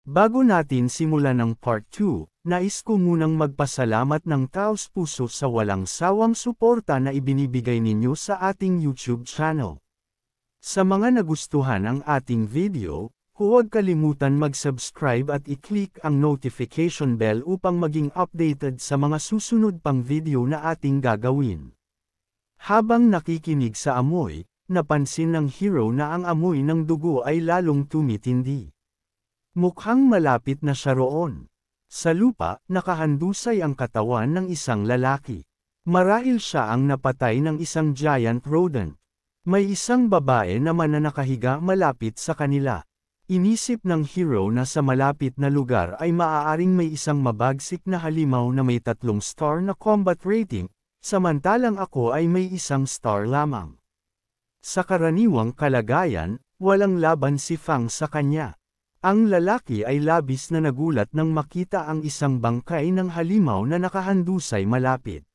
Bago natin simulan ang part 2, nais ko munang magpasalamat ng taos-puso sa walang sawang suporta na ibinibigay ninyo sa ating YouTube channel. Sa mga nagustuhan ang ating video, huwag kalimutan mag-subscribe at i-click ang notification bell upang maging updated sa mga susunod pang video na ating gagawin. Habang nakikinig sa amoy, napansin ng hero na ang amoy ng dugo ay lalong tumitindi. Mukhang malapit na siya roon. Sa lupa, nakahandusay ang katawan ng isang lalaki. Marahil siya ang napatay ng isang giant rodent. May isang babae naman na nakahiga malapit sa kanila. Inisip ng hero na sa malapit na lugar ay maaaring may isang mabagsik na halimaw na may 3 star na combat rating, samantalang ako ay may 1 star lamang. Sa karaniwang kalagayan, walang laban si Fang sa kanya. Ang lalaki ay labis na nagulat nang makita ang isang bangkay ng halimaw na nakahandusay malapit.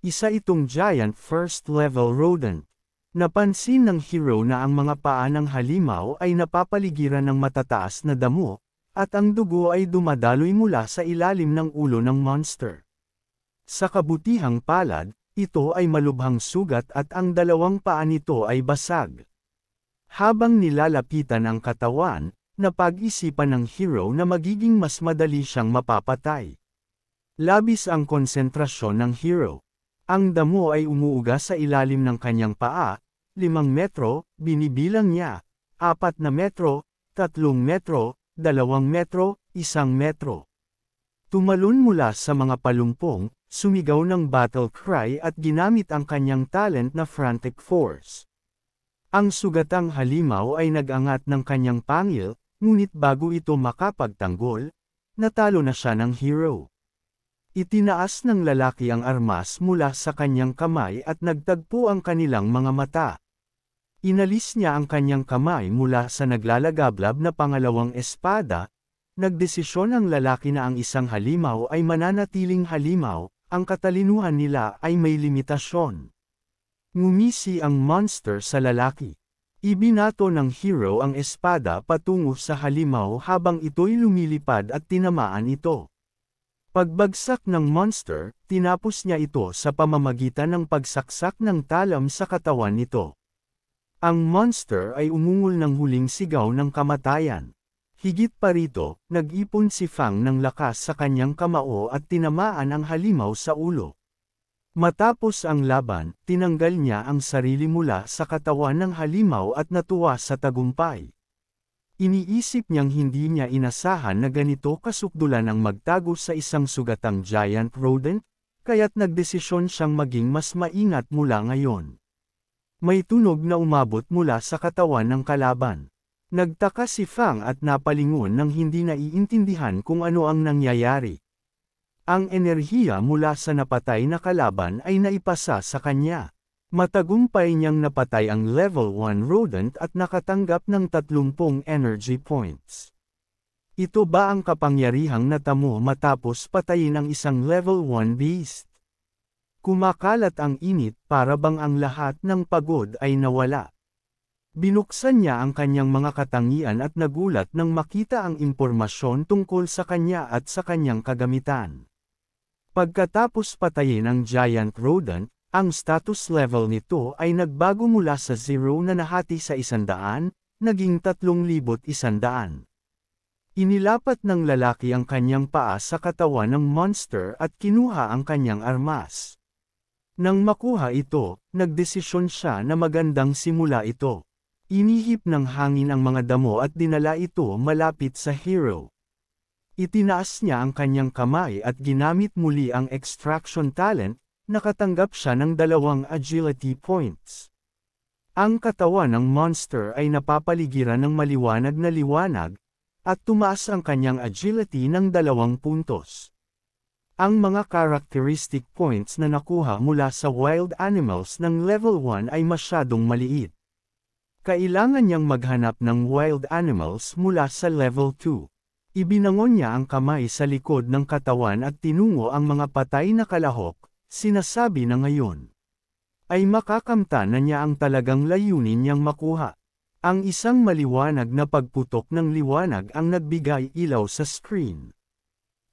Isa itong giant first-level rodent. Napansin ng hero na ang mga paa ng halimaw ay napapaligiran ng matataas na damo, at ang dugo ay dumadaloy mula sa ilalim ng ulo ng monster. Sa kabutihang palad, ito ay malubhang sugat at ang 2 paa nito ay basag. Habang nilalapitan ang katawan, napag-isipan ng hero na magiging mas madali siyang mapapatay. Labis ang konsentrasyon ng hero. Ang damo ay umuuga sa ilalim ng kanyang paa, 5 metro, binibilang niya, 4 na metro, 3 metro, 2 metro, 1 metro. Tumalon mula sa mga palumpong, sumigaw ng battle cry at ginamit ang kanyang talent na frantic force. Ang sugatang halimaw ay nag-angat ng kanyang pangil, ngunit bago ito makapagtanggol, natalo na siya ng hero. Itinaas ng lalaki ang armas mula sa kanyang kamay at nagtagpo ang kanilang mga mata. Inalis niya ang kanyang kamay mula sa naglalagablab na pangalawang espada. Nagdesisyon ang lalaki na ang isang halimaw ay mananatiling halimaw, ang katalinuhan nila ay may limitasyon. Ngumisi ang monster sa lalaki. Ibinato ng hero ang espada patungo sa halimaw habang ito'y lumilipad at tinamaan ito. Pagbagsak ng monster, tinapos niya ito sa pamamagitan ng pagsaksak ng talam sa katawan nito. Ang monster ay umungol ng huling sigaw ng kamatayan. Higit pa rito, nag-ipon si Fang ng lakas sa kanyang kamao at tinamaan ang halimaw sa ulo. Matapos ang laban, tinanggal niya ang sarili mula sa katawan ng halimaw at natuwa sa tagumpay. Iniisip niyang hindi niya inasahan na ganito kasukdulan ang magtago sa isang sugatang giant rodent, kaya't nagdesisyon siyang maging mas maingat mula ngayon. May tunog na umabot mula sa katawan ng kalaban. Nagtaka si Fang at napalingon nang hindi naiintindihan kung ano ang nangyayari. Ang enerhiya mula sa napatay na kalaban ay naipasa sa kanya. Matagumpay niyang napatay ang level 1 rodent at nakatanggap ng 30 energy points. Ito ba ang kapangyarihang natamo matapos patayin ang isang level 1 beast? Kumakalat ang init para bang ang lahat ng pagod ay nawala. Binuksan niya ang kanyang mga katangian at nagulat nang makita ang impormasyon tungkol sa kanya at sa kanyang kagamitan. Pagkatapos patayin ang giant rodent, ang status level nito ay nagbago mula sa 0 na nahati sa 100, naging 3,100. Inilapat ng lalaki ang kanyang paa sa katawan ng monster at kinuha ang kanyang armas. Nang makuha ito, nagdesisyon siya na magandang simula ito. Inihip ng hangin ang mga damo at dinala ito malapit sa hero. Itinaas niya ang kanyang kamay at ginamit muli ang extraction talent, nakatanggap siya ng 2 agility points. Ang katawan ng monster ay napapaligiran ng maliwanag na liwanag, at tumaas ang kanyang agility ng 2 puntos. Ang mga characteristic points na nakuha mula sa wild animals ng level 1 ay masyadong maliit. Kailangan niyang maghanap ng wild animals mula sa level 2. Ibinangon niya ang kamay sa likod ng katawan at tinungo ang mga patay na kalahok, sinasabi na ngayon ay makakamtan na niya ang talagang layunin niyang makuha. Ang isang maliwanag na pagputok ng liwanag ang nagbigay ilaw sa screen.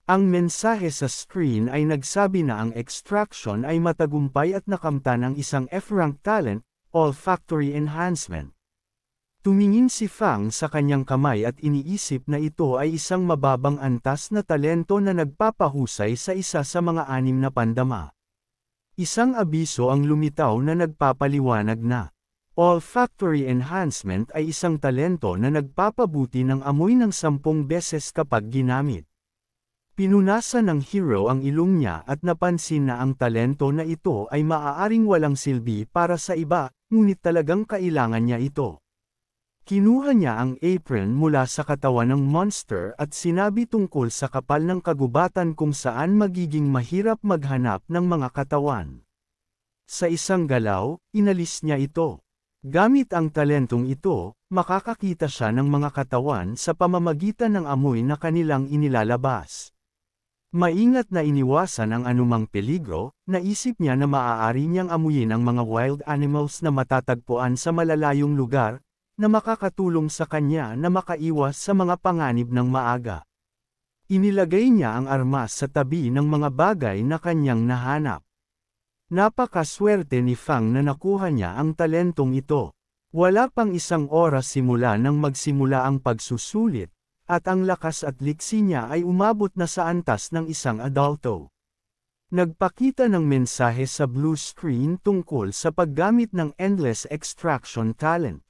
Ang mensahe sa screen ay nagsabi na ang extraction ay matagumpay at nakamtan ang isang F-rank talent, olfactory enhancement. Tumingin si Fang sa kanyang kamay at iniisip na ito ay isang mababang antas na talento na nagpapahusay sa isa sa mga 6 na pandama. Isang abiso ang lumitaw na nagpapaliwanag na olfactory enhancement ay isang talento na nagpapabuti ng amoy ng 10 beses kapag ginamit. Pinunasan ng hero ang ilong niya at napansin na ang talento na ito ay maaaring walang silbi para sa iba, ngunit talagang kailangan niya ito. Kinuha niya ang apron mula sa katawan ng monster at sinabi tungkol sa kapal ng kagubatan kung saan magiging mahirap maghanap ng mga katawan. Sa isang galaw, inalis niya ito. Gamit ang talentong ito, makakakita siya ng mga katawan sa pamamagitan ng amoy na kanilang inilalabas. Maingat na iniwasan ang anumang peligro, naisip niya na maaari niyang amuyin ang mga wild animals na matatagpuan sa malalayong lugar, na makakatulong sa kanya na makaiwas sa mga panganib ng maaga. Inilagay niya ang armas sa tabi ng mga bagay na kanyang nahanap. Napakaswerte ni Fang na nakuha niya ang talentong ito. Wala pang 1 oras simula nang magsimula ang pagsusulit, at ang lakas at liksi niya ay umabot na sa antas ng isang adulto. Nagpakita ng mensahe sa blue screen tungkol sa paggamit ng endless extraction talent.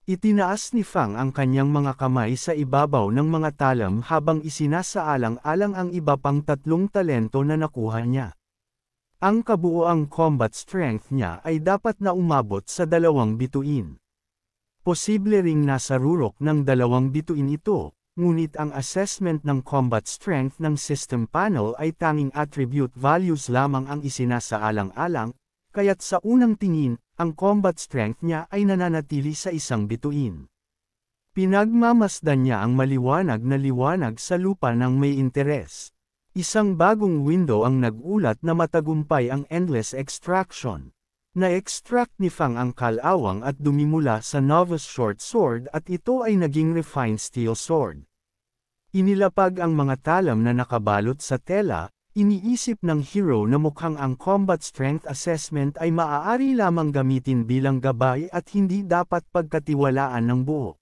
Itinaas ni Fang ang kanyang mga kamay sa ibabaw ng mga talam habang isinasaalang-alang ang iba pang 3 talento na nakuha niya. Ang kabuoang combat strength niya ay dapat na umabot sa 2 bituin. Posible ring nasa rurok ng 2 bituin ito, ngunit ang assessment ng combat strength ng system panel ay tanging attribute values lamang ang isinasaalang-alang, kaya't sa unang tingin, ang combat strength niya ay nananatili sa 1 bituin. Pinagmamasdan niya ang maliwanag na liwanag sa lupa ng may interes. Isang bagong window ang nag-ulat na matagumpay ang endless extraction. Na-extract ni Fang ang kalawang at dumi mula sa novice short sword at ito ay naging refined steel sword. Inilapag ang mga talam na nakabalot sa tela, iniisip ng hero na mukhang ang combat strength assessment ay maaari lamang gamitin bilang gabay at hindi dapat pagkatiwalaan ng buo.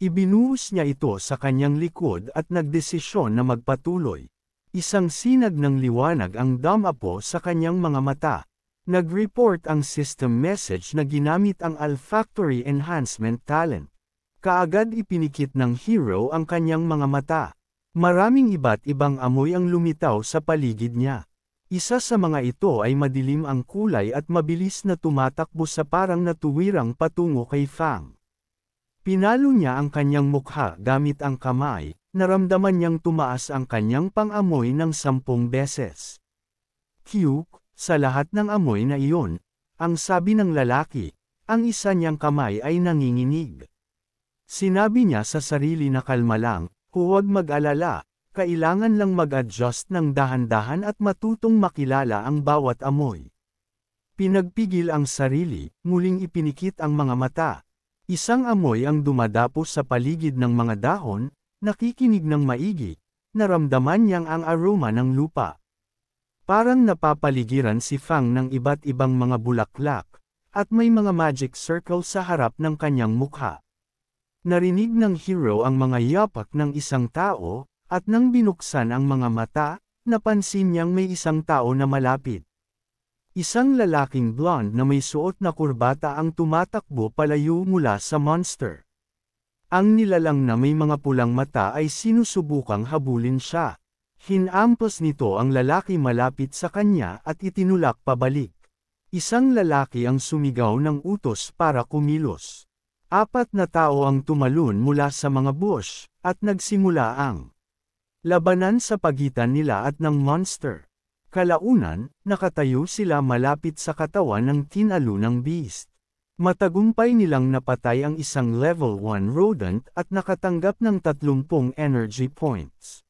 Ibinuhos niya ito sa kanyang likod at nagdesisyon na magpatuloy. Isang sinag ng liwanag ang dumapo sa kanyang mga mata. Nag-report ang system message na ginamit ang olfactory enhancement talent. Kaagad ipinikit ng hero ang kanyang mga mata. Maraming iba't ibang amoy ang lumitaw sa paligid niya. Isa sa mga ito ay madilim ang kulay at mabilis na tumatakbo sa parang natuwirang patungo kay Fang. Pinalo niya ang kanyang mukha gamit ang kamay. Naramdaman niyang tumaas ang kanyang pang-amoy ng 10 beses. Q, sa lahat ng amoy na iyon, ang sabi ng lalaki, ang isa niyang kamay ay nanginginig. Sinabi niya sa sarili na kalma lang, huwag mag-alala, kailangan lang mag-adjust ng dahan-dahan at matutong makilala ang bawat amoy. Pinagpigil ang sarili, muling ipinikit ang mga mata. Isang amoy ang dumadapo sa paligid ng mga dahon, nakikinig ng maigi, naramdaman niyang ang aroma ng lupa. Parang napapaligiran si Fang ng iba't ibang mga bulaklak, at may mga magic circle sa harap ng kanyang mukha. Narinig ng hero ang mga yapak ng isang tao, at nang binuksan ang mga mata, napansin niyang may isang tao na malapit. Isang lalaking blonde na may suot na kurbata ang tumatakbo palayo mula sa monster. Ang nilalang na may mga pulang mata ay sinusubukang habulin siya. Hinampos nito ang lalaki malapit sa kanya at itinulak pabalik. Isang lalaki ang sumigaw ng utos para kumilos. 4 na tao ang tumalon mula sa mga bush, at nagsimula ang labanan sa pagitan nila at ng monster. Kalaunan, nakatayo sila malapit sa katawan ng tinalunang beast. Matagumpay nilang napatay ang isang level 1 rodent at nakatanggap ng 30 energy points.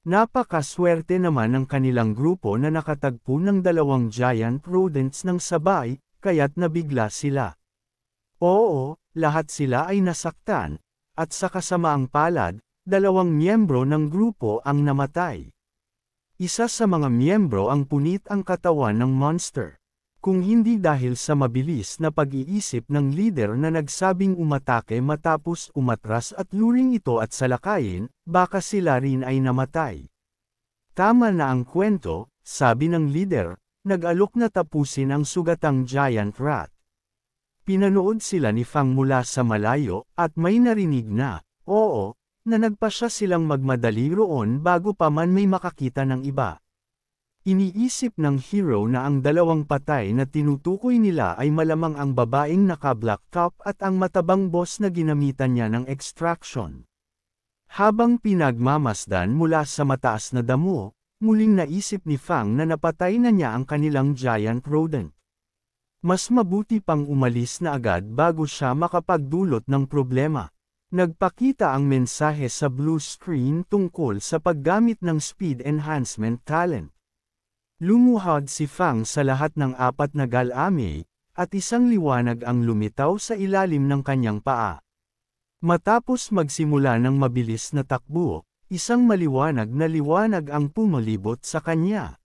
Napakaswerte naman ng kanilang grupo na nakatagpo ng 2 giant rodents ng sabay, kaya't nabigla sila. Oo, lahat sila ay nasaktan, at sa kasamaang palad, 2 miyembro ng grupo ang namatay. Isa sa mga miyembro ang punit ang katawan ng monster. Kung hindi dahil sa mabilis na pag-iisip ng leader na nagsabing umatake matapos umatras at luring ito at salakayin, baka sila rin ay namatay. Tama na ang kwento, sabi ng leader, nag-alok na tapusin ang sugatang giant rat. Pinanood sila ni Fang mula sa malayo, at may narinig na, oo, na nagpasya silang magmadali roon bago pa man may makakita ng iba. Iniisip ng hero na ang 2 patay na tinutukoy nila ay malamang ang babaeng naka-black top at ang matabang boss na ginamitan niya ng extraction. Habang pinagmamasdan mula sa mataas na damo, muling naisip ni Fang na napatay na niya ang kanilang giant rodent. Mas mabuti pang umalis na agad bago siya makapagdulot ng problema. Nagpakita ang mensahe sa blue screen tungkol sa paggamit ng speed enhancement talent. Lumuhod si Fang sa lahat ng 4 na galame, at isang liwanag ang lumitaw sa ilalim ng kanyang paa. Matapos magsimula ng mabilis na takbo, isang maliwanag na liwanag ang pumalibot sa kanya.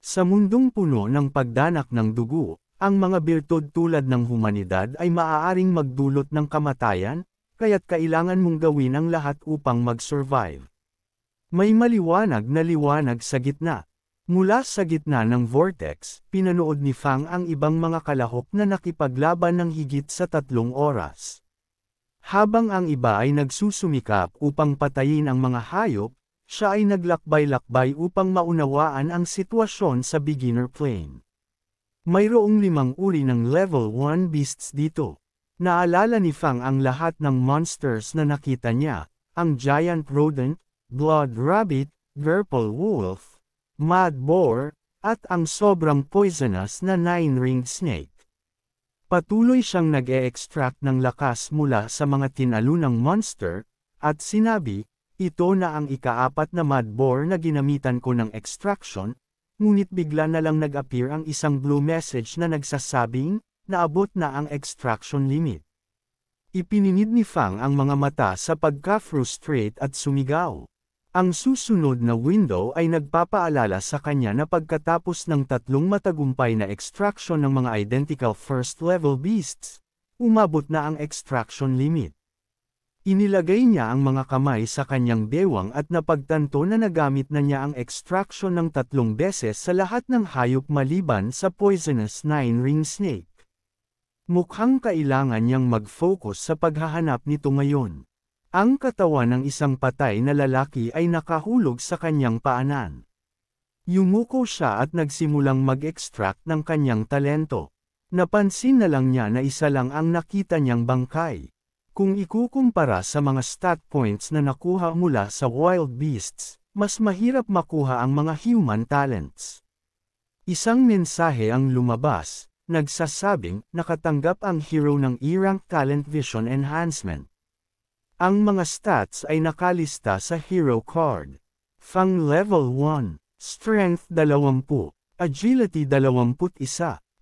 Sa mundong puno ng pagdanak ng dugo, ang mga birtud tulad ng humanidad ay maaaring magdulot ng kamatayan, kaya't kailangan mong gawin ang lahat upang mag-survive. May maliwanag na liwanag sa gitna. Mula sa gitna ng vortex, pinanood ni Fang ang ibang mga kalahok na nakipaglaban ng higit sa 3 oras. Habang ang iba ay nagsusumikap upang patayin ang mga hayop, siya ay naglakbay-lakbay upang maunawaan ang sitwasyon sa beginner plane. Mayroong 5 uri ng level 1 beasts dito. Naalala ni Fang ang lahat ng monsters na nakita niya, ang giant rodent, blood rabbit, purple wolf, mud boar, at ang sobrang poisonous na 9-ringed snake. Patuloy siyang nag-e-extract ng lakas mula sa mga tinalunang monster, at sinabi, ito na ang ika-4 na mud boar na ginamitan ko ng extraction, ngunit bigla na lang nag-appear ang isang blue message na nagsasabing, naabot na ang extraction limit. Ipininid ni Fang ang mga mata sa pagka-frustrate at sumigaw. Ang susunod na window ay nagpapaalala sa kanya na pagkatapos ng 3 matagumpay na extraction ng mga identical first-level beasts, umabot na ang extraction limit. Inilagay niya ang mga kamay sa kanyang bewang at napagtanto na nagamit na niya ang extraction ng 3 beses sa lahat ng hayop maliban sa poisonous 9-ringed snake. Mukhang kailangan niyang mag-focus sa paghahanap nito ngayon. Ang katawan ng isang patay na lalaki ay nakahulog sa kanyang paanan. Yumuko siya at nagsimulang mag-extract ng kanyang talento. Napansin na lang niya na isa lang ang nakita niyang bangkay. Kung ikukumpara sa mga stat points na nakuha mula sa wild beasts, mas mahirap makuha ang mga human talents. Isang mensahe ang lumabas, nagsasabing nakatanggap ang hero ng E-Rank Talent Vision Enhancement. Ang mga stats ay nakalista sa hero card. Fang Level 1, Strength 20, Agility 21,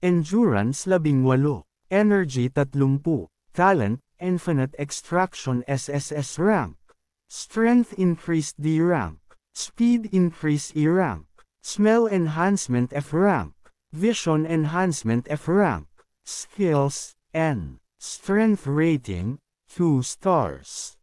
Endurance 18, Energy 30, Talent, Infinite Extraction SSS rank, Strength Increased D rank, Speed Increase E rank, Smell Enhancement F rank, Vision Enhancement F rank, Skills, N, Strength Rating, 2 stars.